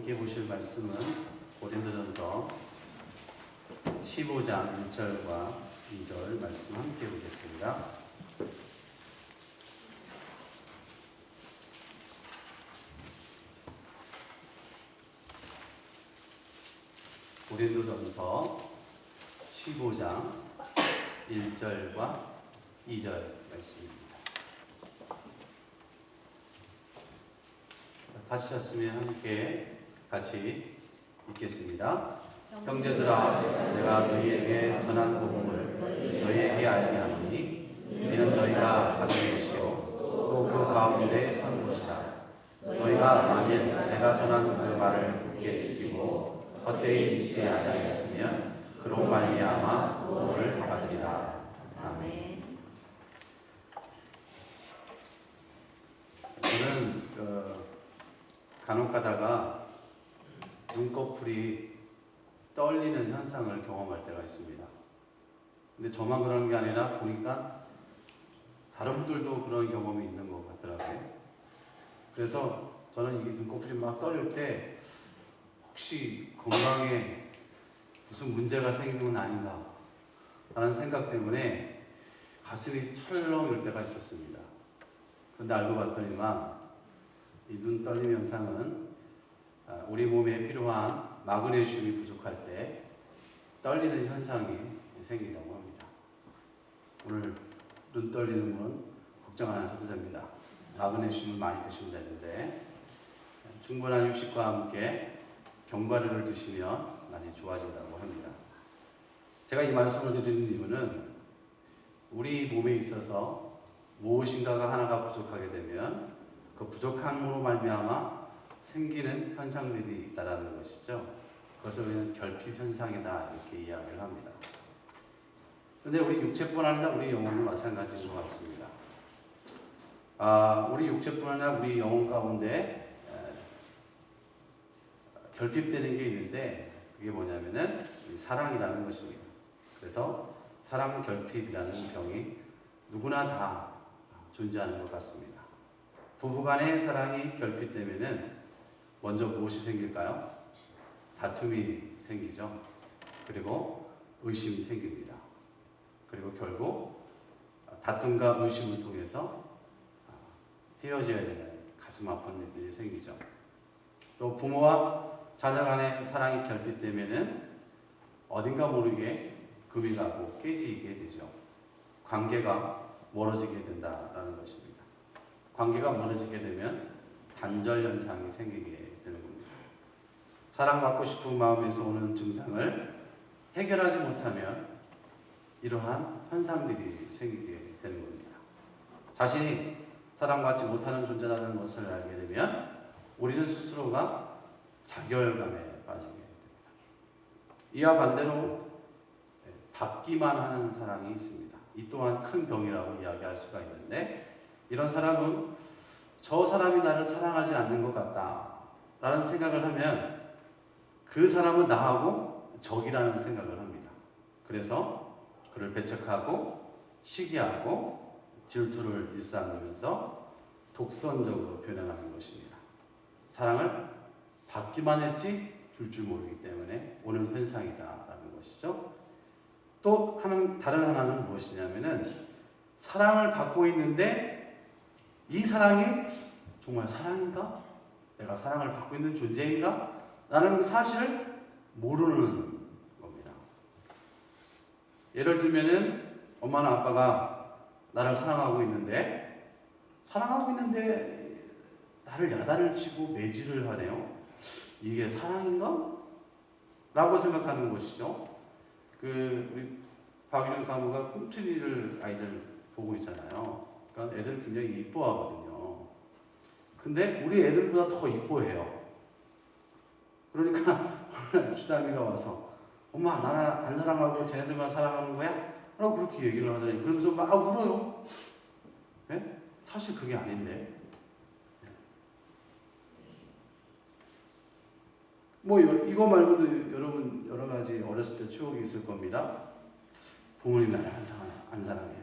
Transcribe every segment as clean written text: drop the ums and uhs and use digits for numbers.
함께 보실 말씀은 고린도전서 15장 1절과 2절 말씀 함께 보겠습니다. 고린도전서 15장 1절과 2절 말씀입니다. 다시 쳤으면 함께 같이 읽겠습니다. 형제들아, 내가 너희에게 전한 복음을 너희에게 알게 하노니 이는 너희가 받은 것이요 또 그 가운데 선 것이라. 너희가 만일 내가 전한 그 말을 굳게 지키고 헛되이 믿지 아니하였으면 그로 말미암아 복음을 받으리라. 아멘. 저는 간혹 가다가 눈꺼풀이 떨리는 현상을 경험할 때가 있습니다. 근데 저만 그런 게 아니라 보니까 다른 분들도 그런 경험이 있는 것 같더라고요. 그래서 저는 이 눈꺼풀이 막 떨릴 때 혹시 건강에 무슨 문제가 생긴 건 아닌가 라는 생각 때문에 가슴이 철렁일 때가 있었습니다. 그런데 알고 봤더니만 이 눈 떨림 현상은 우리 몸에 필요한 마그네슘이 부족할 때 떨리는 현상이 생긴다고 합니다. 오늘 눈 떨리는 건 걱정 안 하셔도 됩니다. 마그네슘을 많이 드시면 되는데 충분한 휴식과 함께 견과류를 드시면 많이 좋아진다고 합니다. 제가 이 말씀을 드리는 이유는 우리 몸에 있어서 무엇인가가 하나가 부족하게 되면 그 부족함으로 말미암아 생기는 현상들이 있다라는 것이죠. 그것을 우리는 결핍 현상이다 이렇게 이야기를 합니다. 그런데 우리 육체뿐 아니라 우리 영혼도 마찬가지인 것 같습니다. 우리 육체뿐 아니라 우리 영혼 가운데 결핍되는 게 있는데 그게 뭐냐면은 사랑이라는 것입니다. 그래서 사랑 결핍이라는 병이 누구나 다 존재하는 것 같습니다. 부부간의 사랑이 결핍되면은 먼저 무엇이 생길까요? 다툼이 생기죠. 그리고 의심이 생깁니다. 그리고 결국 다툼과 의심을 통해서 헤어져야 되는 가슴 아픈 일들이 생기죠. 또 부모와 자녀 간의 사랑이 결핍되면은 어딘가 모르게 금이 가고 깨지게 되죠. 관계가 멀어지게 된다라는 것입니다. 관계가 멀어지게 되면 단절 현상이 생기게 되는 겁니다. 사랑받고 싶은 마음에서 오는 증상을 해결하지 못하면 이러한 현상들이 생기게 되는 겁니다. 자신이 사랑받지 못하는 존재라는 것을 알게 되면 우리는 스스로가 자결감에 빠지게 됩니다. 이와 반대로 받기만 하는 사랑이 있습니다. 이 또한 큰 병이라고 이야기할 수가 있는데 이런 사람은 저 사람이 나를 사랑하지 않는 것 같다 라는 생각을 하면 그 사람은 나하고 적이라는 생각을 합니다. 그래서 그를 배척하고 시기하고 질투를 일삼으면서 독선적으로 변해가는 것입니다. 사랑을 받기만 했지 줄 줄 모르기 때문에 오는 현상이다라는 것이죠. 또 다른 하나는 무엇이냐면은 사랑을 받고 있는데 이 사랑이 정말 사랑인가? 내가 사랑을 받고 있는 존재인가? 라는 사실을 모르는 겁니다. 예를 들면은 엄마나 아빠가 나를 사랑하고 있는데 나를 야단을 치고 매질을 하네요. 이게 사랑인가? 라고 생각하는 것이죠. 우리 박윤영 사무가 꿈틀이를 아이들 보고 있잖아요. 그러니까 애들 굉장히 이뻐하거든요. 근데 우리 애들보다 더 이뻐해요. 그러니까 주담이가 와서 엄마 나는 안 사랑하고 쟤네들만 사랑하는 거야? 라고 그렇게 얘기를 하더니 그러면서 막 울어요. 네? 사실 그게 아닌데 이거 말고도 여러분 여러 가지 어렸을 때 추억이 있을 겁니다. 부모님 나를 안 사랑해.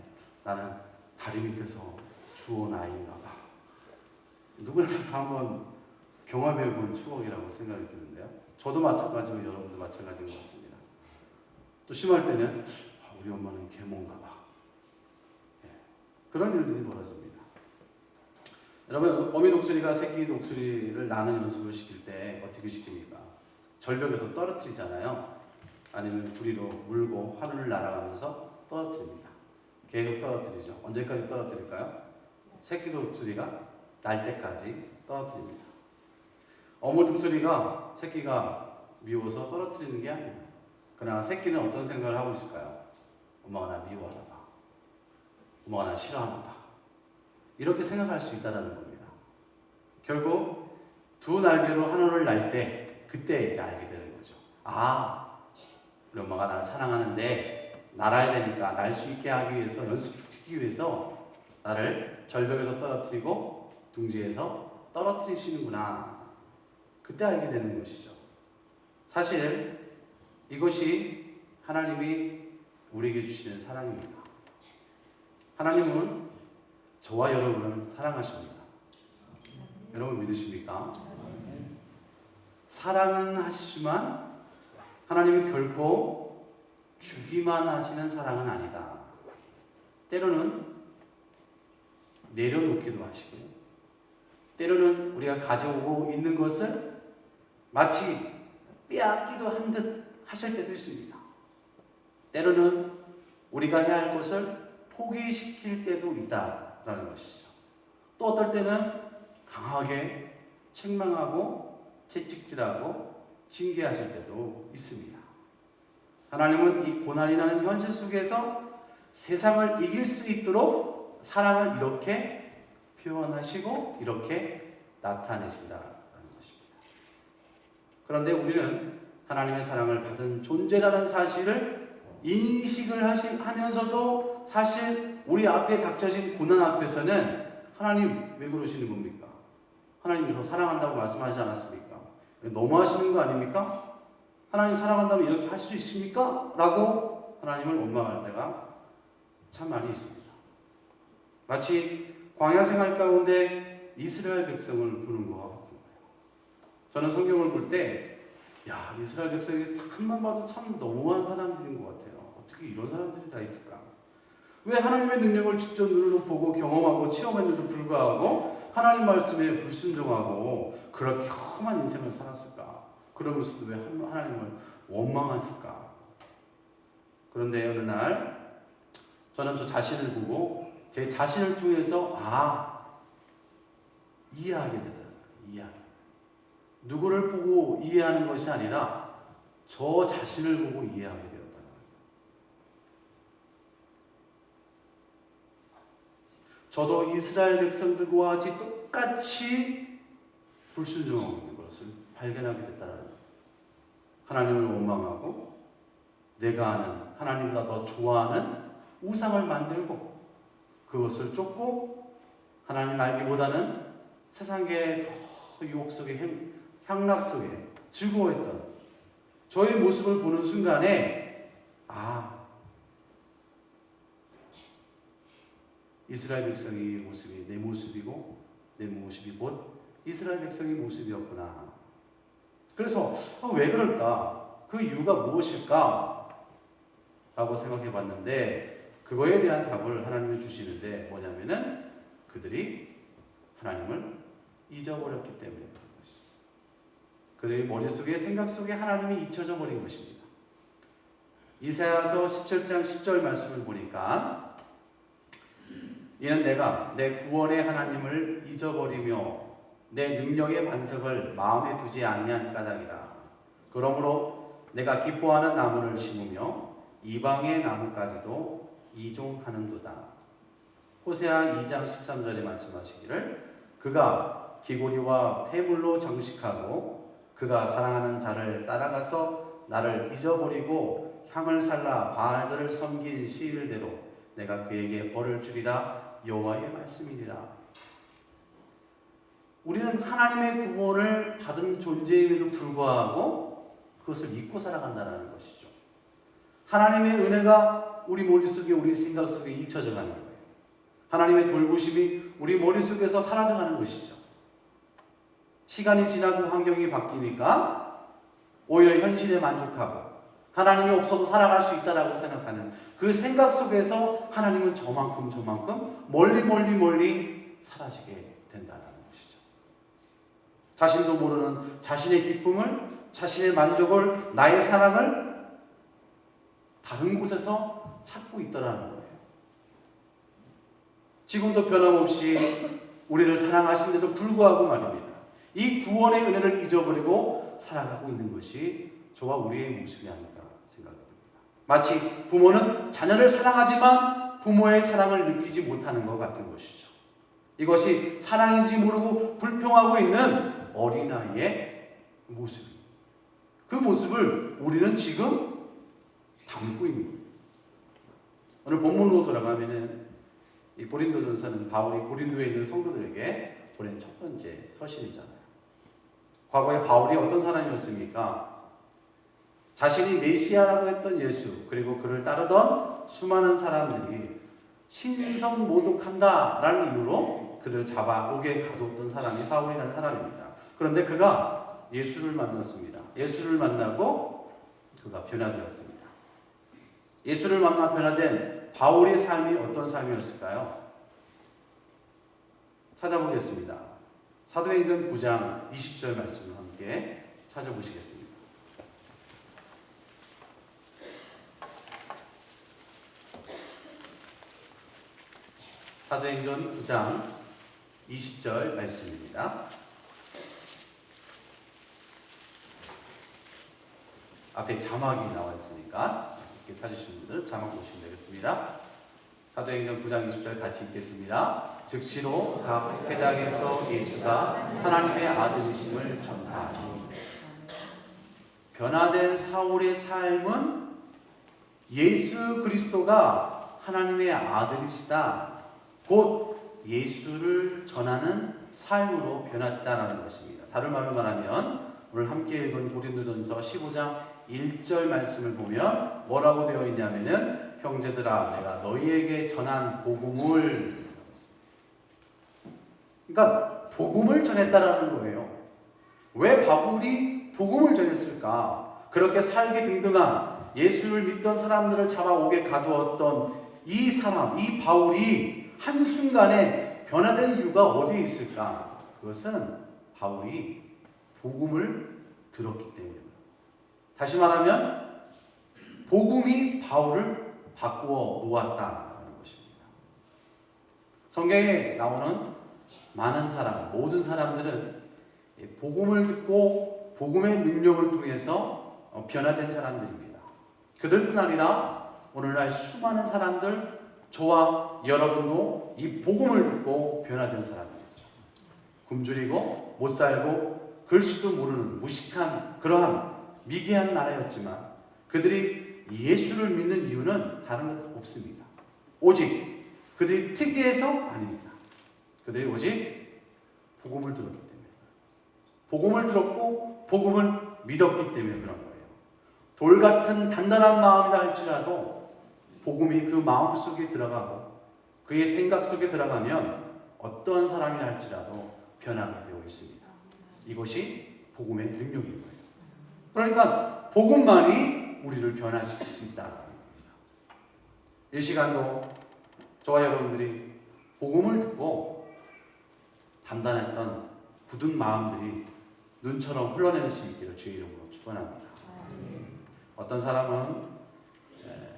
나는 다리 밑에서 주워 아이인가 봐. 누구라도 다 한번 경험해 본 추억이라고 생각이 드는데요. 저도 마찬가지고 여러분도 마찬가지인 것 같습니다. 또 심할 때는 우리 엄마는 계모인가 봐. 그런 일들이 벌어집니다. 여러분, 어미 독수리가 새끼 독수리를 나는 연습을 시킬 때 어떻게 시킵니까? 절벽에서 떨어뜨리잖아요. 아니면 구리로 물고 하늘을 날아가면서 떨어뜨립니다. 계속 떨어뜨리죠. 언제까지 떨어뜨릴까요? 새끼 독수리가 날 때까지 떨어뜨립니다. 어미 독수리가 새끼가 미워서 떨어뜨리는 게 아니에요. 그러나 새끼는 어떤 생각을 하고 있을까요? 엄마가 나 미워하나 봐. 엄마가 나 싫어하나 봐. 이렇게 생각할 수 있다는 겁니다. 결국 두 날개로 하늘을 날 때 그때 이제 알게 되는 거죠. 우리 엄마가 나를 사랑하는데 날아야 되니까 날 수 있게 하기 위해서, 연습시키기 위해서 나를 절벽에서 떨어뜨리고 둥지에서 떨어뜨리시는구나. 그때 알게 되는 것이죠. 사실 이것이 하나님이 우리에게 주시는 사랑입니다. 하나님은 저와 여러분을 사랑하십니다. 여러분 믿으십니까? 사랑은 하시지만 하나님은 결코 주기만 하시는 사랑은 아니다. 때로는 내려놓기도 하시고요. 때로는 우리가 가져오고 있는 것을 마치 빼앗기도 한 듯 하실 때도 있습니다. 때로는 우리가 해야 할 것을 포기시킬 때도 있다라는 것이죠. 또 어떨 때는 강하게 책망하고 채찍질하고 징계하실 때도 있습니다. 하나님은 이 고난이라는 현실 속에서 세상을 이길 수 있도록 사랑을 이렇게 표현하시고 이렇게 나타내신다는 것입니다. 그런데 우리는 하나님의 사랑을 받은 존재라는 사실을 인식을 하면서도 사실 우리 앞에 닥쳐진 고난 앞에서는 하나님 왜 그러시는 겁니까? 하나님 저 사랑한다고 말씀하지 않았습니까? 너무하시는 거 아닙니까? 하나님 사랑한다면 이렇게 할 수 있습니까? 라고 하나님을 원망할 때가 참 많이 있습니다. 마치 광야 생활 가운데 이스라엘 백성을 보는 것 같은 거예요. 저는 성경을 볼 때 이스라엘 백성이 참만 봐도 참 너무한 사람들인 것 같아요. 어떻게 이런 사람들이 다 있을까? 왜 하나님의 능력을 직접 눈으로 보고 경험하고 체험했는데도 불구하고 하나님 말씀에 불순종하고 그렇게 험한 인생을 살았을까? 그러면서도 왜 하나님을 원망했을까? 그런데 어느 날 저는 저 자신을 보고 제 자신을 통해서 이해하게 되더라고요. 누구를 보고 이해하는 것이 아니라 저 자신을 보고 이해하게 되었다는 거예요. 저도 이스라엘 백성들과 같이 똑같이 불순종하고 있는 것을 발견하게 됐다는 거예요. 하나님을 원망하고 내가 아는 하나님보다 더 좋아하는 우상을 만들고 그것을 쫓고 하나님 알기보다는 세상의 더 유혹 속에 향락 속에 즐거워했던 저의 모습을 보는 순간에 이스라엘 백성의 모습이 내 모습이고 내 모습이 곧 이스라엘 백성의 모습이었구나. 그래서 왜 그럴까? 그 이유가 무엇일까? 라고 생각해 봤는데 그거에 대한 답을 하나님이 주시는데 뭐냐면은 그들이 하나님을 잊어버렸기 때문에 그런 것이죠. 그들의 머릿속에 생각 속에 하나님이 잊혀져 버린 것입니다. 이사야서 17장 10절 말씀을 보니까 이는 내가 내 구원의 하나님을 잊어버리며 내 능력의 반석을 마음에 두지 아니한 까닭이라. 그러므로 내가 기뻐하는 나무를 심으며 이방의 나무까지도 이종하는도다. 호세아 2장 13절에 말씀하시기를 그가 기고리와 폐물로 정식하고 그가 사랑하는 자를 따라가서 나를 잊어버리고 향을 살라 바알들을 섬긴 시일대로 내가 그에게 벌을 주리라. 여호와의 말씀이니라. 우리는 하나님의 구원을 받은 존재임에도 불구하고 그것을 잊고 살아간다는 것이죠. 하나님의 은혜가 우리 머릿속에 우리 생각 속에 잊혀져 가는 거예요. 하나님의 돌보심이 우리 머릿속에서 사라져가는 것이죠. 시간이 지나고 환경이 바뀌니까 오히려 현실에 만족하고 하나님이 없어도 살아갈 수 있다라고 생각하는 그 생각 속에서 하나님은 저만큼 멀리 사라지게 된다는 것이죠. 자신도 모르는 자신의 기쁨을, 자신의 만족을, 나의 사랑을 다른 곳에서 찾고 있더라는 거예요. 지금도 변함없이 우리를 사랑하신데도 불구하고 말입니다. 이 구원의 은혜를 잊어버리고 살아가고 있는 것이 저와 우리의 모습이 아닐까 생각이 듭니다. 마치 부모는 자녀를 사랑하지만 부모의 사랑을 느끼지 못하는 것 같은 것이죠. 이것이 사랑인지 모르고 불평하고 있는 어린아이의 모습입니다. 그 모습을 우리는 지금 담고 있는 거예요. 오늘 본문으로 돌아가면은 이 고린도전서는 바울이 고린도에 있는 성도들에게 보낸 첫 번째 서신이잖아요. 과거에 바울이 어떤 사람이었습니까? 자신이 메시아라고 했던 예수, 그리고 그를 따르던 수많은 사람들이 신성 모독한다라는 이유로 그를 잡아 옥에 가두었던 사람이 바울이라는 사람입니다. 그런데 그가 예수를 만났습니다. 예수를 만나고 그가 변화되었습니다. 예수를 만나 변화된 바울의 삶이 어떤 삶이었을까요? 찾아보겠습니다. 사도행전 9장 20절 말씀을 함께 찾아보시겠습니다. 사도행전 9장 20절 말씀입니다. 앞에 자막이 나와 있으니까 이렇게 찾으시는 분들 자막 보시면 되겠습니다. 사도행전 9장 20절 같이 읽겠습니다. 즉시로 각 회당에서 예수가 하나님의 아들이심을 전하니. 변화된 사울의 삶은 예수 그리스도가 하나님의 아들이시다, 곧 예수를 전하는 삶으로 변했다라는 것입니다. 다른 말로 말하면 오늘 함께 읽은 고린도전서 15장 1절 말씀을 보면 뭐라고 되어 있냐면은 형제들아 내가 너희에게 전한 복음을, 그러니까 복음을 전했다라는 거예요. 왜 바울이 복음을 전했을까? 그렇게 살기 등등한 예수를 믿던 사람들을 잡아 옥에 가두었던 이 사람, 이 바울이 한순간에 변화된 이유가 어디에 있을까? 그것은 바울이 복음을 들었기 때문입니다. 다시 말하면 복음이 바울을 바꾸어 놓았다는 것입니다. 성경에 나오는 많은 사람, 모든 사람들은 복음을 듣고 복음의 능력을 통해서 변화된 사람들입니다. 그들뿐 아니라 오늘날 수많은 사람들, 저와 여러분도 이 복음을 듣고 변화된 사람들이죠. 굶주리고 못 살고 글씨도 모르는 무식한 그러한 미개한 나라였지만 그들이 예수를 믿는 이유는 다른 것 없습니다. 오직 그들이 특이해서 아닙니다. 그들이 오직 복음을 들었기 때문에, 복음을 들었고 복음을 믿었기 때문에 그런 거예요. 돌 같은 단단한 마음이다 할지라도 복음이 그 마음 속에 들어가고 그의 생각 속에 들어가면 어떠한 사람이라 할지라도 변하게 되어 있습니다. 이것이 복음의 능력인 거예요. 그러니까 복음만이 우리를 변화시킬 수 있다는 겁니다. 이 시간도 저와 여러분들이 복음을 듣고 단단했던 굳은 마음들이 눈처럼 흘러내릴 수 있기를 주의 이름으로 축원합니다. 어떤 사람은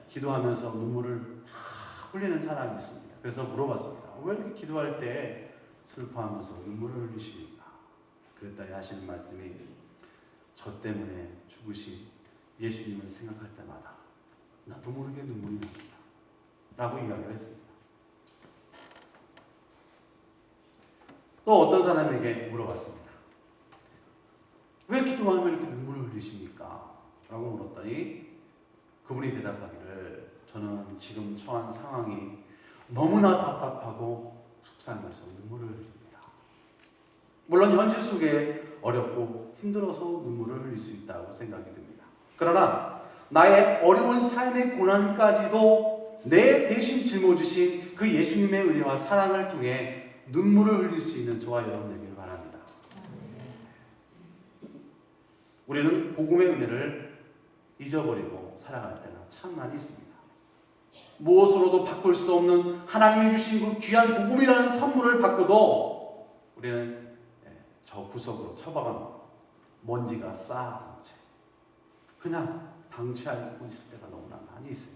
기도하면서 눈물을 막 흘리는 사람이 있습니다. 그래서 물어봤습니다. 왜 이렇게 기도할 때 슬퍼하면서 눈물을 흘리십니까? 그랬더니 하시는 말씀이 저 때문에 죽으신 예수님을 생각할 때마다 나도 모르게 눈물이 납니다 라고 이야기를 했습니다. 또 어떤 사람에게 물어봤습니다. 왜 기도하면 이렇게 눈물을 흘리십니까? 라고 물었더니 그분이 대답하기를 저는 지금 처한 상황이 너무나 답답하고 속상해서 눈물을 흘립니다. 물론 현실 속에 어렵고 힘들어서 눈물을 흘릴 수 있다고 생각이 듭니다. 그러나 나의 어려운 삶의 고난까지도 내 대신 짊어지신 그 예수님의 은혜와 사랑을 통해 눈물을 흘릴 수 있는 저와 여러분 되기를 바랍니다. 우리는 복음의 은혜를 잊어버리고 살아갈 때가 참 많이 있습니다. 무엇으로도 바꿀 수 없는 하나님이 주신 그 귀한 복음이라는 선물을 받고도 우리는 저 구석으로 처박아 놓고 먼지가 쌓아둔 채 그냥 방치하고 있을 때가 너무나 많이 있어요.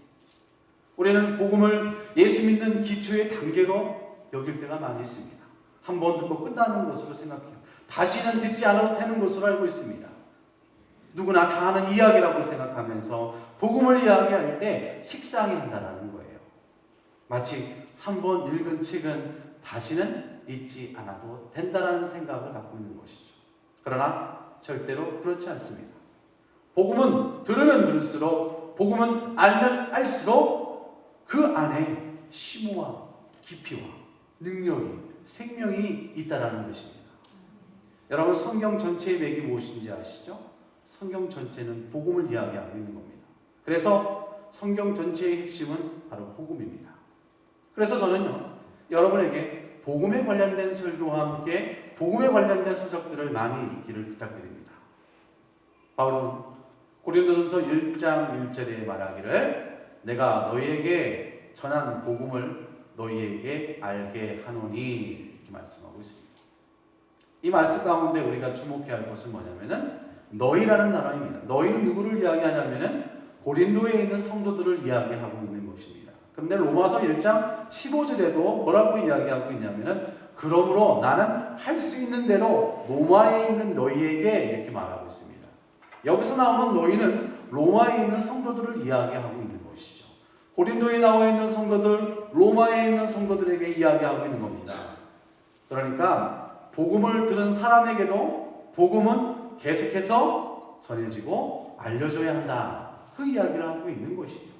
우리는 복음을 예수 믿는 기초의 단계로 여길 때가 많이 있습니다. 한 번 듣고 끝나는 것으로 생각해요. 다시는 듣지 않아도 되는 것으로 알고 있습니다. 누구나 다 아는 이야기라고 생각하면서 복음을 이야기할 때 식상해 한다는 거예요. 마치 한 번 읽은 책은 다시는 읽지 않아도 된다는 생각을 갖고 있는 것이죠. 그러나 절대로 그렇지 않습니다. 복음은 들으면 들을수록, 복음은 알면 알수록 그 안에 심오와 깊이와 능력이, 생명이 있다라는 것입니다. 여러분, 성경 전체의 맥이 무엇인지 아시죠? 성경 전체는 복음을 이야기하고 있는 겁니다. 그래서 성경 전체의 핵심은 바로 복음입니다. 그래서 저는요, 여러분에게 복음에 관련된 설교와 함께 복음에 관련된 서적들을 많이 읽기를 부탁드립니다. 바울은 고린도전서 1장 1절에 말하기를 내가 너희에게 전한 복음을 너희에게 알게 하노니 이렇게 말씀하고 있습니다. 이 말씀 가운데 우리가 주목해야 할 것은 뭐냐면은 너희라는 단어입니다. 너희는 누구를 이야기하냐면은 고린도에 있는 성도들을 이야기하고 있는 것입니다. 그런데 로마서 1장 15절에도 뭐라고 이야기하고 있냐면은 그러므로 나는 할 수 있는 대로 로마에 있는 너희에게 이렇게 말하고 있습니다. 여기서 나오는 너희는 로마에 있는 성도들을 이야기하고 있는 것이죠. 고린도에 나와 있는 성도들, 로마에 있는 성도들에게 이야기하고 있는 겁니다. 그러니까 복음을 들은 사람에게도 복음은 계속해서 전해지고 알려줘야 한다. 그 이야기를 하고 있는 것이죠.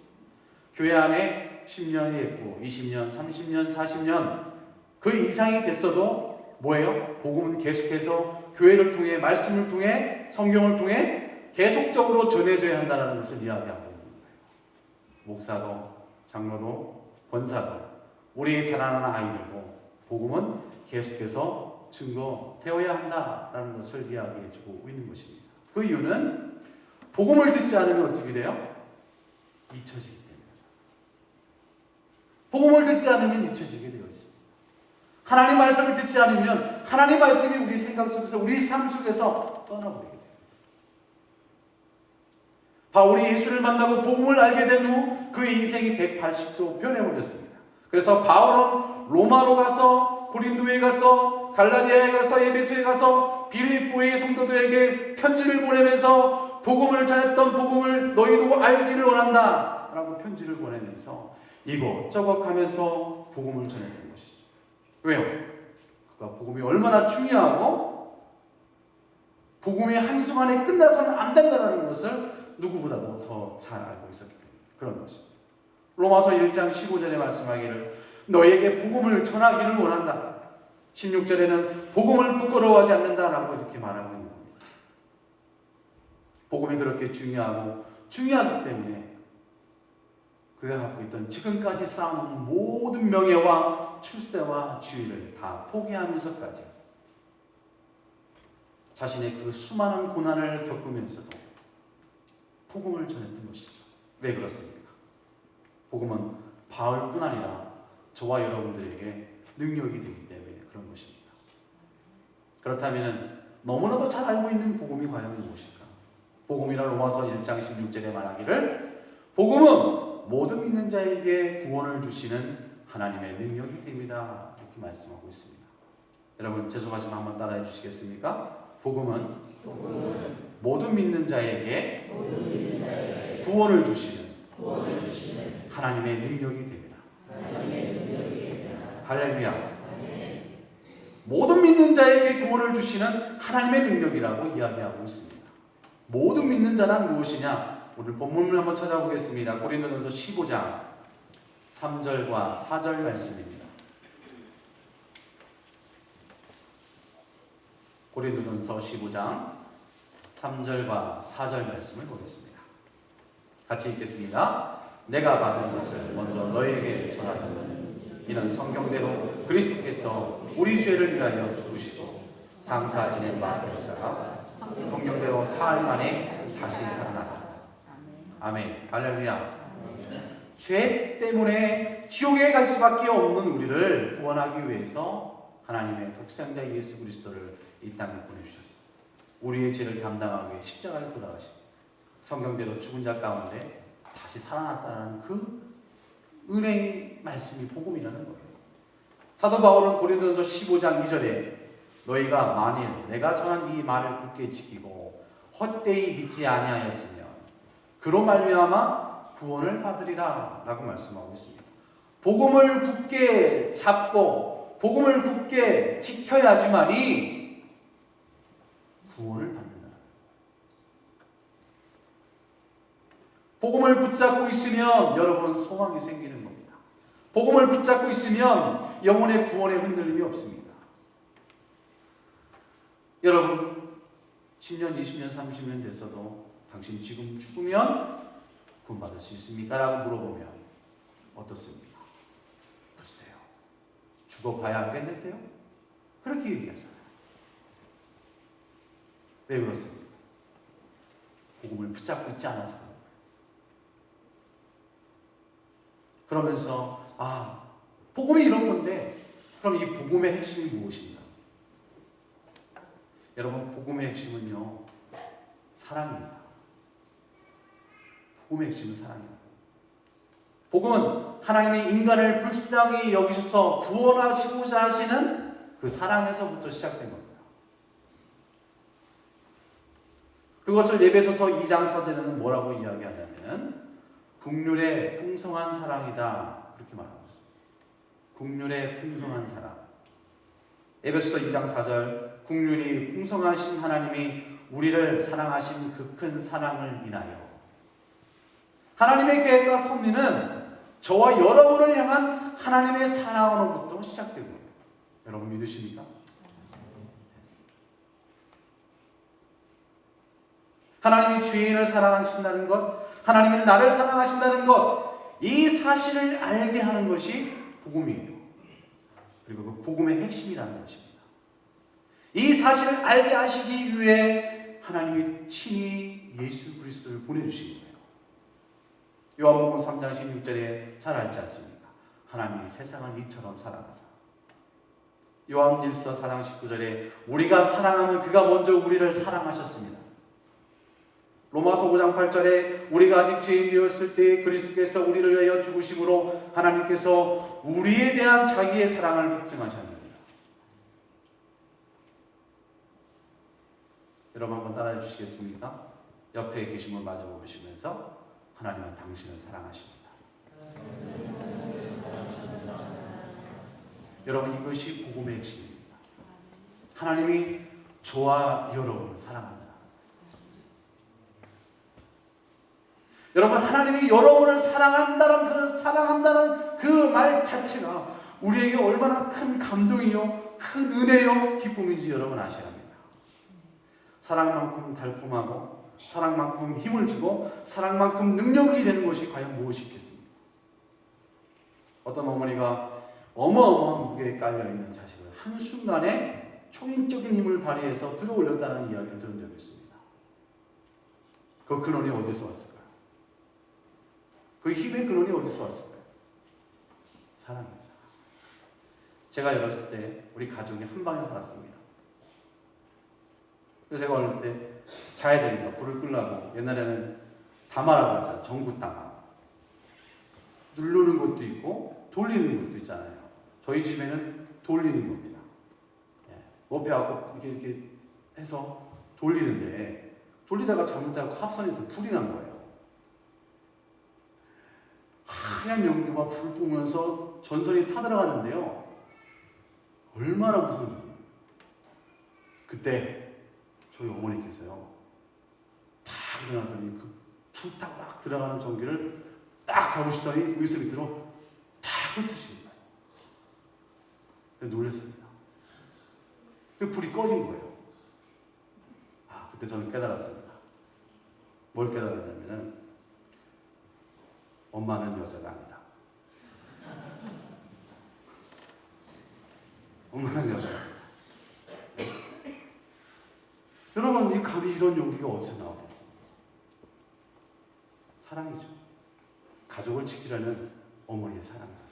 교회 안에 10년이 됐고 20년, 30년, 40년 그 이상이 됐어도 뭐예요? 복음은 계속해서 교회를 통해, 말씀을 통해, 성경을 통해 계속적으로 전해져야 한다는 것을 이야기하고 있는 거예요. 목사도, 장로도, 권사도, 우리 자라나는 아이들도 복음은 계속해서 증거되어야 한다라는 것을 이야기해주고 있는 것입니다. 그 이유는 복음을 듣지 않으면 어떻게 돼요? 잊혀지기 때문입니다. 복음을 듣지 않으면 잊혀지게 되어 있습니다. 하나님 말씀을 듣지 않으면 하나님 말씀이 우리 생각 속에서, 우리 삶 속에서 떠나버리게 되어 있습니다. 바울이 예수를 만나고 복음을 알게 된 후 그의 인생이 180도 변해버렸습니다. 그래서 바울은 로마로 가서, 고린도에 가서, 갈라디아에 가서, 에베소에 가서 빌립보의 성도들에게 편지를 보내면서 복음을 전했던 복음을 너희도 알기를 원한다 라고 편지를 보내면서 이곳저곳 가면서 복음을 전했던 것이죠. 왜요? 그가 복음이 얼마나 중요하고 복음이 한순간에 끝나서는 안 된다는 것을 누구보다도 더 잘 알고 있었기 때문에 그런 것입니다. 로마서 1장 15절에 말씀하기를 너희에게 복음을 전하기를 원한다. 16절에는 복음을 부끄러워하지 않는다라고 이렇게 말하고 있는 겁니다. 복음이 그렇게 중요하기 때문에 그가 갖고 있던 지금까지 쌓아놓은 모든 명예와 출세와 지위를 다 포기하면서까지 자신의 그 수많은 고난을 겪으면서도 복음을 전했던 것이죠. 왜 그렇습니까? 복음은 바울뿐 아니라 저와 여러분들에게 능력이 되기 때문에 그런 것입니다. 그렇다면 너무나도 잘 알고 있는 복음이 과연 무엇일까? 복음이란 로마서 1장 16절에 말하기를 복음은 모든 믿는 자에게 구원을 주시는 하나님의 능력이 됩니다. 이렇게 말씀하고 있습니다. 여러분 죄송하지만 한번 따라해 주시겠습니까? 복음은 모든 믿는 자에게 구원을 주시는 하나님의 능력이 됩니다. 할렐루야. 모든 믿는 자에게 구원을 주시는 하나님의 능력이라고 이야기하고 있습니다. 모든 믿는 자란 무엇이냐? 오늘 본문을 한번 찾아보겠습니다. 고린도전서 15장 3절과 4절 말씀입니다. 고린도전서 15장 3절과 4절 말씀을 보겠습니다. 같이 읽겠습니다. 내가 받은 것을 먼저 너희에게 전하노니 이는 성경대로 그리스도께서 우리 죄를 위하여 죽으시고 장사 지낸 바 되었다가 성경대로 사흘 만에 다시 살아나서. 아멘. 할렐루야. 죄 때문에 지옥에 갈 수밖에 없는 우리를 구원하기 위해서 하나님의 독생자 예수 그리스도를 이 땅에 보내주셨어요. 우리의 죄를 담당하기 위해 십자가에 돌아가시고 성경대로 죽은 자 가운데 다시 살아났다는 그 은혜의 말씀이 복음이라는 거예요. 사도 바울은 고린도전서 15장 2절에 너희가 만일 내가 전한 이 말을 굳게 지키고 헛되이 믿지 아니하였으면 그로 말미암아 구원을 받으리라 라고 말씀하고 있습니다. 복음을 굳게 잡고 복음을 굳게 지켜야지만이 구원을 받는다. 복음을 붙잡고 있으면 여러분 소망이 생기는 겁니다. 복음을 붙잡고 있으면 영혼의 구원에 흔들림이 없습니다. 여러분 10년, 20년, 30년 됐어도 당신 지금 죽으면 구원받을 수 있습니까? 라고 물어보면 어떻습니까? 글쎄요. 죽어봐야 알겠는데요? 그렇게 얘기하잖아요. 왜 그렇습니까? 복음을 붙잡고 있지 않아서 그러면서 복음이 이런 건데 그럼 이 복음의 핵심이 무엇인가? 여러분 복음의 핵심은요 사랑입니다. 복음의 핵심은 사랑입니다. 복음은 하나님이 인간을 불쌍히 여기셔서 구원하시고자 하시는 그 사랑에서부터 시작된 겁니다. 그것을 에베소서 2장 4절에는 뭐라고 이야기하냐면 국률의 풍성한 사랑이다 그렇게 말하고 있습니다. 국률의 풍성한 사랑. 에베소서 2장 4절 국률이 풍성하신 하나님이 우리를 사랑하신 그 큰 사랑을 인하여 하나님의 계획과 섭리는 저와 여러분을 향한 하나님의 사랑으로부터 시작된 거예요. 여러분 믿으십니까? 하나님이 죄인을 사랑하신다는 것, 하나님은 나를 사랑하신다는 것, 이 사실을 알게 하는 것이 복음이에요. 그리고 그 복음의 핵심이라는 것입니다. 이 사실을 알게 하시기 위해 하나님이 친히 예수 그리스도를 보내주신 거예요. 요한복음 3장 16절에 잘 알지 않습니까? 하나님이 세상을 이처럼 사랑하사. 요한일서 4장 19절에 우리가 사랑하면 그가 먼저 우리를 사랑하셨습니다. 로마서 5장 8절에 우리가 아직 죄인 되었을 때 그리스도께서 우리를 위하여 죽으심으로 하나님께서 우리에 대한 자기의 사랑을 확증하셨습니다. 여러분 한번 따라해 주시겠습니까? 옆에 계신 분 마주 보시면서 하나님은 당신을 사랑하십니다. 여러분 이것이 복음의 핵심입니다. 하나님이 저와 여러분을 사랑한다. 여러분 하나님이 여러분을 사랑한다는 그 말 자체가 우리에게 얼마나 큰 감동이요 큰 은혜요 기쁨인지 여러분 아셔야 합니다. 사랑만큼 달콤하고 사랑만큼 힘을 주고 사랑만큼 능력이 되는 것이 과연 무엇이 있겠습니까? 어떤 어머니가 어마어마한 무게에 깔려있는 자식을 한순간에 초인적인 힘을 발휘해서 들어올렸다는 이야기를 들은 적이 있습니다. 그 근원이 어디서 왔을까요? 그 힘의 근원이 어디서 왔을까요? 사랑입니다. 제가 어렸을 때 우리 가족이 한 방에서 살았습니다. 그래서 제가 어릴 때 자야 되니까 불을 끄려고 옛날에는 다마라고 했잖아요. 전구다마. 누르는 것도 있고 돌리는 것도 있잖아요. 저희 집에는 돌리는 겁니다. 옆에 하고 이렇게 해서 돌리는데 돌리다가 잘못하고 합선에서 불이 난 거예요. 하얀 연기가 불 뿜으면서 전선이 타들어가는데요. 얼마나 무서운지. 그때 저희 어머니께서요. 딱 일어나더니 그 불 딱 막 들어가는 전기를 딱 잡으시더니 의서 밑으로 딱 훑으시는 거예요. 놀랐습니다. 그 불이 꺼진 거예요. 그때 저는 깨달았습니다. 뭘 깨달았냐면은 엄마는 여자가 아니다. 엄마는 여자가 아니다. 여러분, 이 감히 이런 용기가 어디서 나오겠습니까? 사랑이죠. 가족을 지키려는 어머니의 사랑입니다.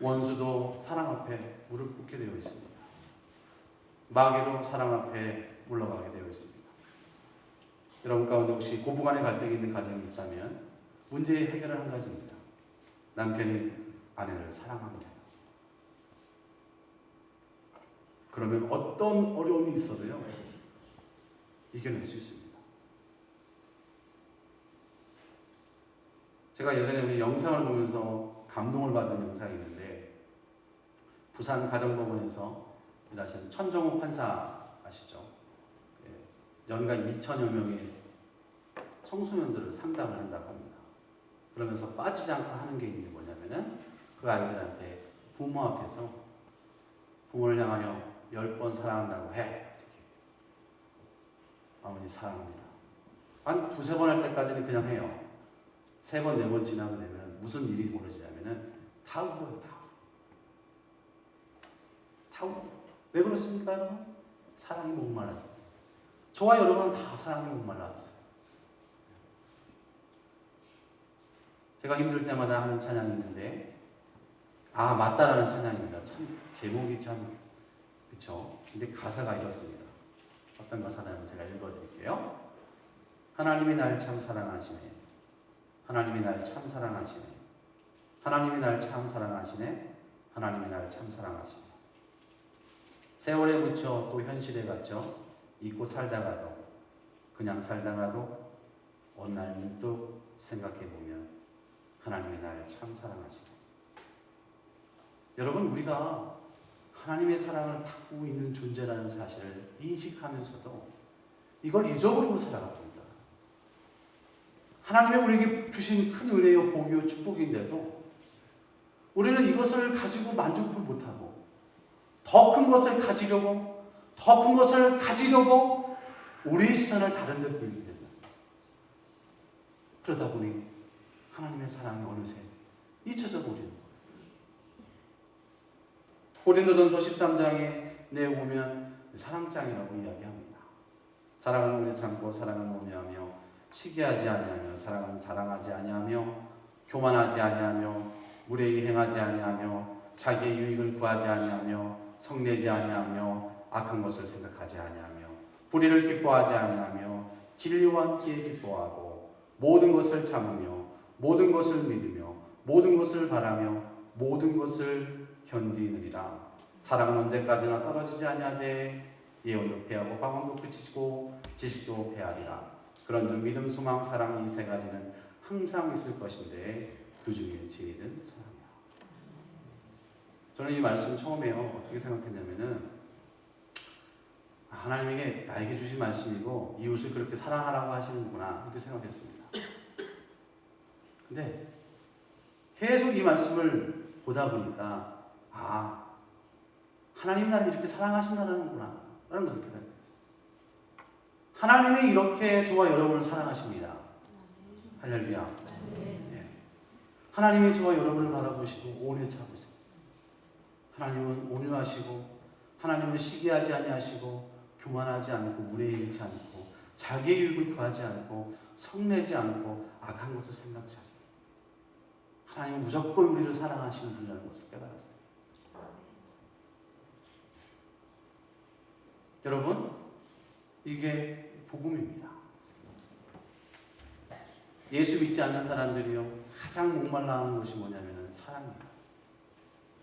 원수도 사랑 앞에 무릎 꿇게 되어 있습니다. 마귀도 사랑 앞에 물러가게 되어 있습니다. 여러분 가운데 혹시 고부간의 갈등이 있는 가정이 있다면 문제의 해결은 한 가지입니다. 남편이 아내를 사랑합니다. 그러면 어떤 어려움이 있어도요, 이겨낼 수 있습니다. 제가 예전에 우리 영상을 보면서 감동을 받은 영상이 있는데, 부산 가정법원에서 일하시는 천정호 판사 아시죠? 연간 2천여 명의 청소년들을 상담을 한다고 합니다. 그러면서 빠지지 않고 하는 게 있는 게 뭐냐면은, 그 아이들한테 부모 앞에서 부모를 향하여 10번 사랑한다고 해. 이렇게. 어머니 사랑합니다. 한 2-3번 할 때까지는 그냥 해요. 3번, 4번 지나고 되면 무슨 일이 벌어지냐면은 다 울어요. 다 울어요. 왜 그렇습니까, 여러분? 사랑이 목말라요. 저와 여러분은 다 사랑이 목말라왔어요. 제가 힘들 때마다 하는 찬양이 있는데, 맞다라는 찬양입니다. 참 제목이 참 그렇죠. 근데 가사가 이렇습니다. 어떤 가사냐면 제가 읽어드릴게요. 하나님이 날 참 사랑하시네. 하나님이 날 참 사랑하시네. 하나님이 날 참 사랑하시네. 하나님이 날 참 사랑하시네. 세월에 묻혀 또 현실에 갇혀 잊고 살다가도, 그냥 살다가도 어느 날 문득 생각해보면 하나님이 날 참 사랑하시네. 여러분, 우리가 하나님의 사랑을 받고 있는 존재라는 사실을 인식하면서도 이걸 잊어버리고 살아갑니다. 하나님의 우리에게 주신 큰 은혜요, 복이요, 축복인데도 우리는 이것을 가지고 만족을 못하고 더 큰 것을 가지려고, 더 큰 것을 가지려고 우리의 시선을 다른 데 돌리게 된다. 그러다 보니 하나님의 사랑이 어느새 잊혀져 버리는 거예요. 고린도전서 13장에 내보면 사랑장이라고 이야기합니다. 사랑은 오래 참고, 사랑은 온유하며, 시기하지 아니하며, 사랑은 자랑하지 아니하며, 교만하지 아니하며, 무례히 행하지 아니하며, 자기의 유익을 구하지 아니하며, 성내지 아니하며, 악한 것을 생각하지 아니하며, 불의를 기뻐하지 아니하며, 진리와 함께 기뻐하고, 모든 것을 참으며, 모든 것을 믿으며, 모든 것을 바라며, 모든 것을 견디느니라. 사랑은 언제까지나 떨어지지 아니하되 예언도 패하고 방언도 그치고 지식도 패하리라. 그런즉 믿음, 소망, 사랑 이 3가지는 항상 있을 것인데 그 중에 제일은 사랑이야. 저는 이 말씀 처음에요, 어떻게 생각했냐면은, 하나님에게 나에게 주신 말씀이고 이웃을 그렇게 사랑하라고 하시는구나, 이렇게 생각했습니다. 근데 계속 이 말씀을 보다 보니까 하나님이 나를 이렇게 사랑하신다는구나 라는 것을 깨닫게 됐어요. 하나님이 이렇게 저와 여러분을 사랑하십니다. 할렐루야. 네. 하나님이 저와 여러분을 바라보시고 온에 참으세요. 하나님은 온유하시고, 하나님은 시기하지 아니하시고, 교만하지 않고, 무례히 행치 않고, 자기의 유익을 구하지 않고, 성내지 않고, 악한 것을 생각지 않으세요. 하나님은 무조건 우리를 사랑하시는 분이라는 것을 깨달았어요. 여러분, 이게 복음입니다. 예수 믿지 않는 사람들이요, 가장 목말라하는 것이 뭐냐면 사랑입니다.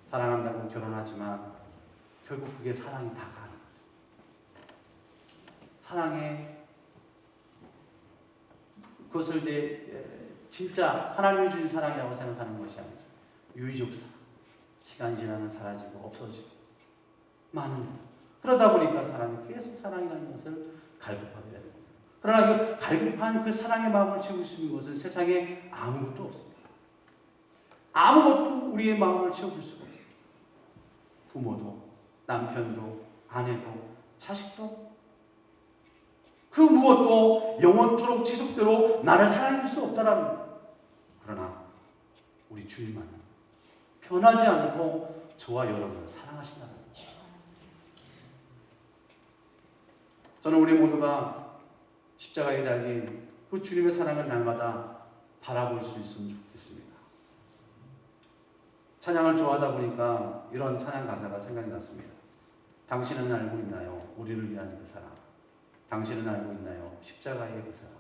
사랑한다고 결혼하지만 결국 그게 사랑이 다가 아닌 거죠. 사랑에 그것을 이제 진짜 하나님이 주신 사랑이라고 생각하는 것이 아니죠. 유의적 사랑. 시간이 지나면 사라지고 없어지고 많은. 그러다 보니까 사람이 계속 사랑이라는 것을 갈급하게 되는 거예요. 그러나 그 갈급한 그 사랑의 마음을 채울 수 있는 것은 세상에 아무것도 없습니다. 아무것도 우리의 마음을 채워줄 수가 없어요. 부모도, 남편도, 아내도, 자식도, 그 무엇도 영원토록 지속대로 나를 사랑해줄 수 없다라는 거예요. 그러나 우리 주님만은 변하지 않고 저와 여러분을 사랑하신다는 거예요. 저는 우리 모두가 십자가에 달린 그 주님의 사랑을 날마다 바라볼 수 있으면 좋겠습니다. 찬양을 좋아하다 보니까 이런 찬양 가사가 생각이 났습니다. 당신은 알고 있나요? 우리를 위한 그 사랑. 당신은 알고 있나요? 십자가의 그 사랑.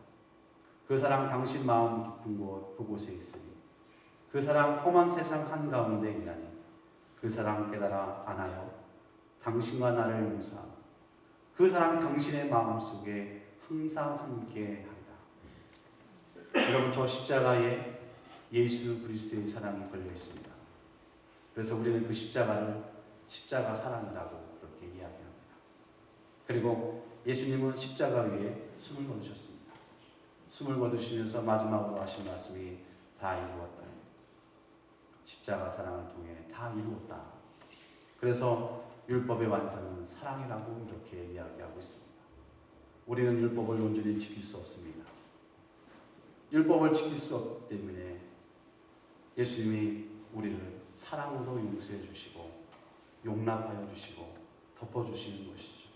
그 사랑 당신 마음 깊은 곳 그곳에 있으니 그 사랑 험한 세상 한가운데 있나니 그 사랑 깨달아 아나요? 당신과 나를 용서하고 그 사랑 당신의 마음속에 항상 함께한다. 여러분, 저 십자가에 예수 그리스도의 사랑이 걸려 있습니다. 그래서 우리는 그 십자가를 십자가 사랑이라고 그렇게 이야기합니다. 그리고 예수님은 십자가 위에 숨을 거두셨습니다. 숨을 거두시면서 마지막으로 하신 말씀이 다 이루었다. 십자가 사랑을 통해 다 이루었다. 그래서 율법의 완성은 사랑이라고 이렇게 이야기하고 있습니다. 우리는 율법을 온전히 지킬 수 없습니다. 율법을 지킬 수 없기 때문에 예수님이 우리를 사랑으로 용서해 주시고 용납하여 주시고 덮어주시는 것이죠.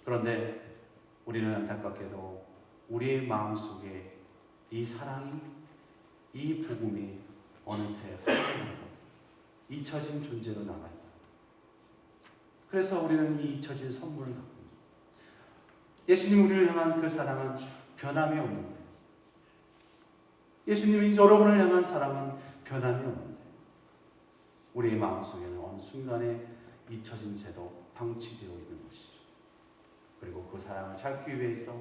그런데 우리는 안타깝게도 우리의 마음속에 이 사랑이, 이 복음이 어느새 사라져버리고 잊혀진 존재로 남아있다. 그래서 우리는 이 잊혀진 선물을 갖고 있습니다. 예수님 우리를 향한 그 사랑은 변함이 없는데, 예수님이 여러분을 향한 사랑은 변함이 없는데 우리의 마음속에는 어느 순간에 잊혀진 채로 방치되어 있는 것이죠. 그리고 그 사랑을 찾기 위해서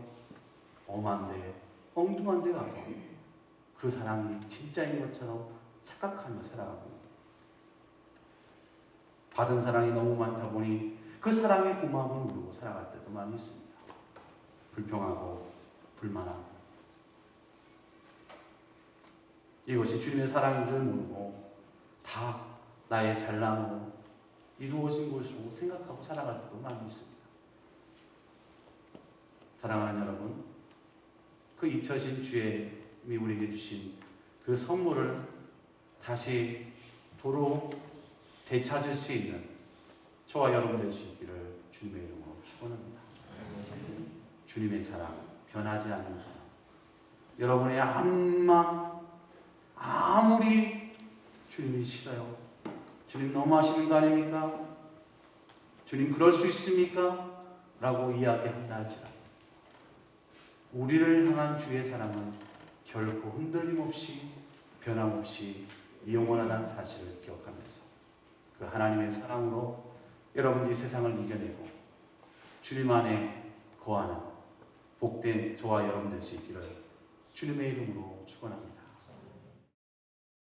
엄한 데, 엉뚱한 데 가서 그 사랑이 진짜인 것처럼 착각하며 살아가고 있습니다. 받은 사랑이 너무 많다 보니 그 사랑의 고마움을 모르고 살아갈 때도 많이 있습니다. 불평하고 불만하고 이것이 주님의 사랑인 줄 모르고 다 나의 잘남으로 이루어진 것이라고 생각하고 살아갈 때도 많이 있습니다. 사랑하는 여러분, 그 잊혀진 주님이 우리에게 주신 그 선물을 다시 도로 되찾을 수 있는 저와 여러분 될 수 있기를 주님의 이름으로 축원합니다. 주님의 사랑, 변하지 않는 사랑. 여러분의 암만 아무리 주님이 싫어요, 주님 너무하시는 거 아닙니까? 주님 그럴 수 있습니까? 라고 이야기한다 할지라도 우리를 향한 주의 사랑은 결코 흔들림 없이 변함없이 영원하다는 사실을 기억하면서 그 하나님의 사랑으로 여러분들이 세상을 이겨내고 주님 안에 거하는 복된 저와 여러분 될 수 있기를 주님의 이름으로 축원합니다.